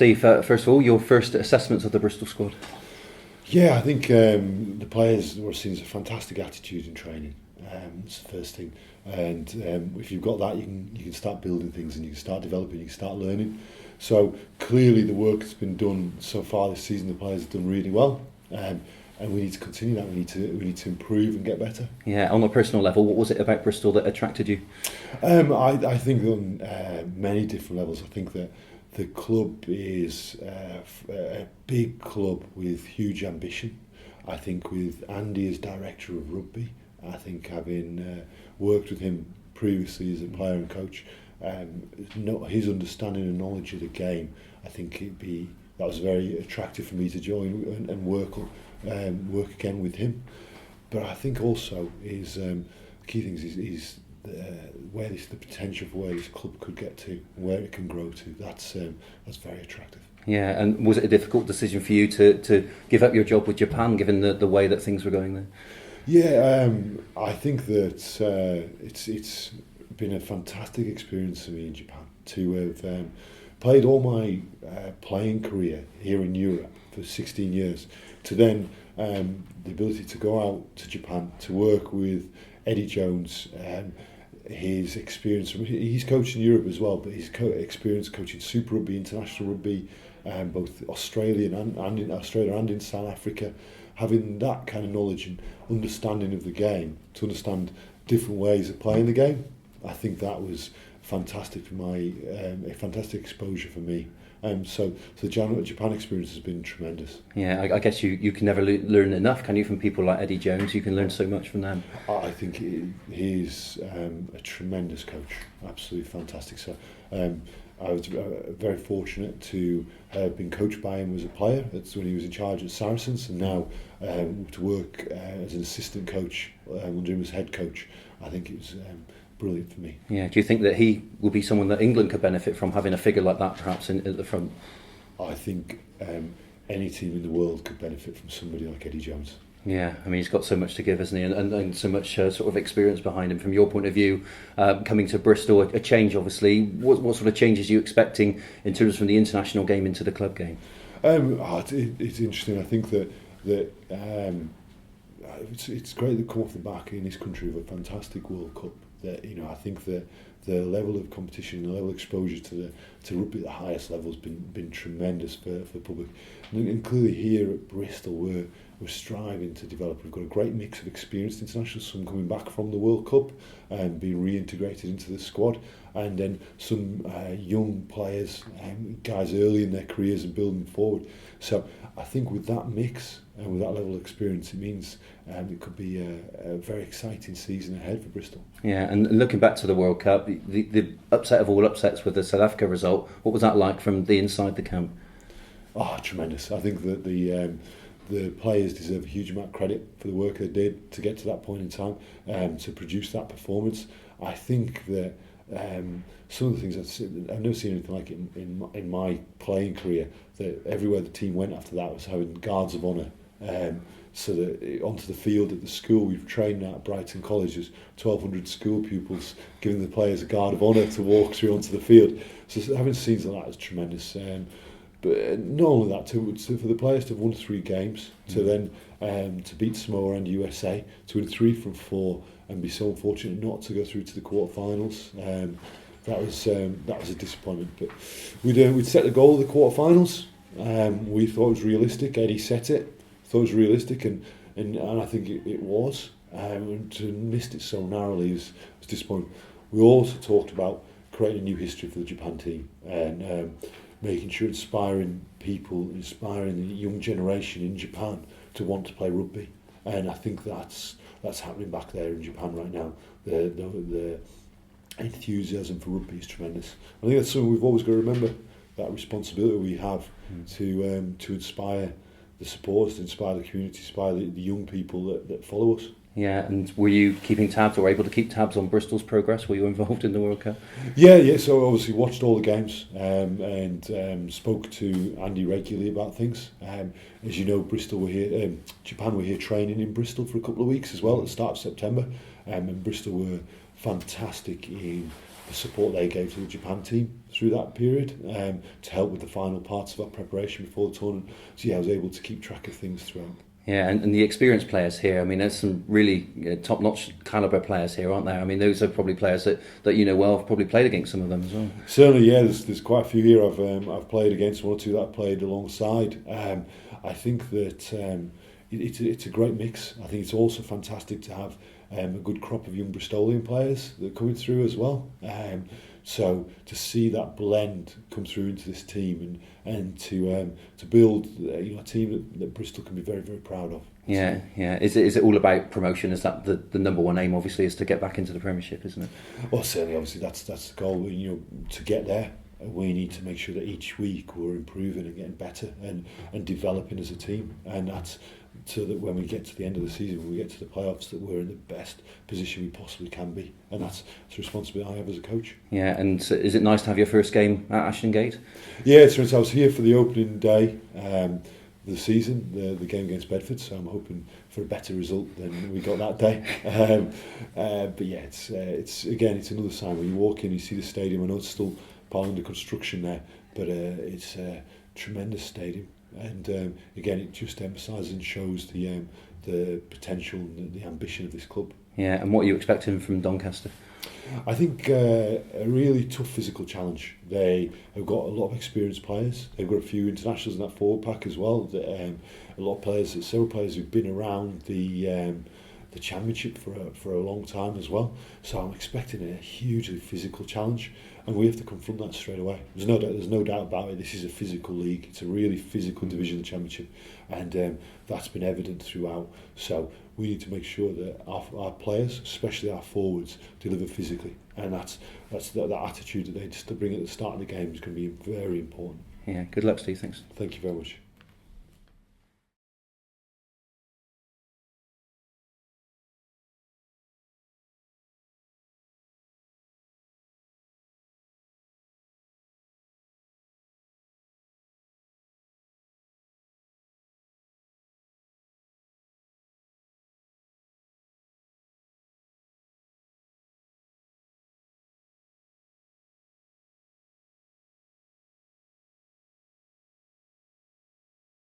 Steve, first of all, your first assessments of the Bristol squad? Yeah, I think the players were seen as a fantastic attitude in training. It's the first thing, and if you've got that, you can start building things and you can start developing, you can start learning. So clearly, the work that's been done so far this season, the players have done really well, and we need to continue that. We need to improve and get better. Yeah, on a personal level, what was it about Bristol that attracted you? I think on many different levels. I think that the club is a big club with huge ambition. I think with Andy as director of rugby, I think having worked with him previously as a player and coach, his understanding and knowledge of the game, I think that was very attractive for me to join and work again with him. But I think also is the key things is the potential for where this club could get to, where it can grow to. That's very attractive. Yeah, and was it a difficult decision for you to give up your job with Japan, given the way that things were going there? Yeah, I think that it's been a fantastic experience for me in Japan to have played all my playing career here in Europe for 16 years, to then the ability to go out to Japan to work with Eddie Jones, his experience he's coached in Europe as well, but his experience coaching Super Rugby, international rugby, both Australia and in South Africa, having that kind of knowledge and understanding of the game, to understand different ways of playing the game, I think that was fantastic for a fantastic exposure for me. So the Japan experience has been tremendous. Yeah, I guess you can never learn enough, can you, from people like Eddie Jones? You can learn so much from them. I think he's a tremendous coach, absolutely fantastic. So I was very fortunate to have been coached by him as a player. That's when he was in charge at Saracens, and now to work as an assistant coach under him as head coach. I think it was brilliant for me. Yeah. Do you think that he will be someone that England could benefit from, having a figure like that perhaps at the front? I think any team in the world could benefit from somebody like Eddie Jones. Yeah, I mean, he's got so much to give, hasn't he, and so much sort of experience behind him. From your point of view, coming to Bristol, a change obviously. What sort of changes are you expecting in terms from the international game into the club game? It's interesting. I think that it's great to come off the back in this country of a fantastic World Cup. That, I think that the level of competition, the level of exposure to rugby at the highest level has been tremendous for the public. And clearly here at Bristol, we're striving to develop. We've got a great mix of experienced internationals, some coming back from the World Cup and being reintegrated into the squad, and then some young players, guys early in their careers and building forward. So I think with that mix and with that level of experience, it means it could be a very exciting season ahead for Bristol. Yeah, and looking back to the World Cup, the upset of all upsets with the South Africa result, what was that like from the inside the camp? Oh, tremendous. I think that the players deserve a huge amount of credit for the work they did to get to that point in time, to produce that performance. I think that some of the things I've never seen anything like it in my playing career, that everywhere the team went after that was having guards of honour. So that onto the field at the school we've trained at Brighton College, there's 1,200 school pupils giving the players a guard of honour to walk through onto the field. So having scenes like that is tremendous. But not only that, for the players to have won 3 games, to then to beat Samoa and USA, to win 3 from 4, and be so unfortunate not to go through to the quarterfinals. That was a disappointment. But we'd set the goal of the quarterfinals. We thought it was realistic. Eddie set it. Thought it was realistic, and I think it was. And to missed it so narrowly was disappointing. We also talked about creating a new history for the Japan team, and making sure inspiring people, inspiring the young generation in Japan to want to play rugby. And I think that's happening back there in Japan right now. The enthusiasm for rugby is tremendous. I think that's something we've always got to remember, that responsibility we have to inspire the supporters, to inspire the community, to inspire the young people that follow us. Yeah, and were you keeping tabs or able to keep tabs on Bristol's progress? Were you involved in the World Cup? Yeah. So obviously watched all the games and spoke to Andy regularly about things. As you know, Japan were here training in Bristol for a couple of weeks as well at the start of September, and Bristol were fantastic in the support they gave to the Japan team through that period to help with the final parts of our preparation before the tournament. So yeah, I was able to keep track of things throughout. Yeah, and the experienced players here, I mean, there's some really top-notch calibre players here, aren't there? I mean, those are probably players that you know well. I've probably played against some of them as well. Certainly, yeah, there's quite a few here I've played against, one or two that I've played alongside. I think that it's a great mix. I think it's also fantastic to have a good crop of young Bristolian players that are coming through as well. So to see that blend come through into this team and to build a team that Bristol can be very, very proud of. Yeah, yeah. Is it all about promotion? Is that the number one aim? Obviously, is to get back into the Premiership, isn't it? Well, certainly, obviously that's the goal. To get there, we need to make sure that each week we're improving and getting better and developing as a team, and that's so that when we get to the end of the season, when we get to the playoffs, that we're in the best position we possibly can be, and that's the responsibility I have as a coach. Yeah, and so is it nice to have your first game at Ashton Gate? Yeah, so I was here for the opening day of the season, the game against Bedford, so I'm hoping for a better result than we got that day. But yeah, it's again, it's another sign when you walk in, you see the stadium. I know it's still part under construction there, but it's a tremendous stadium. And again, it just emphasises and shows the potential and the ambition of this club. Yeah, and what are you expecting from Doncaster? I think a really tough physical challenge. They have got a lot of experienced players. They've got a few internationals in that forward pack as well. A lot of players, several players who've been around the championship for a long time as well. So I'm expecting a hugely physical challenge, and we have to confront that straight away. There's no doubt about it. This is a physical league. It's a really physical division of the championship, and that's been evident throughout. So we need to make sure that our players, especially our forwards, deliver physically, and that's that attitude that they just to bring at the start of the game is going to be very important. Yeah, good luck, Steve. Thanks. Thank you very much.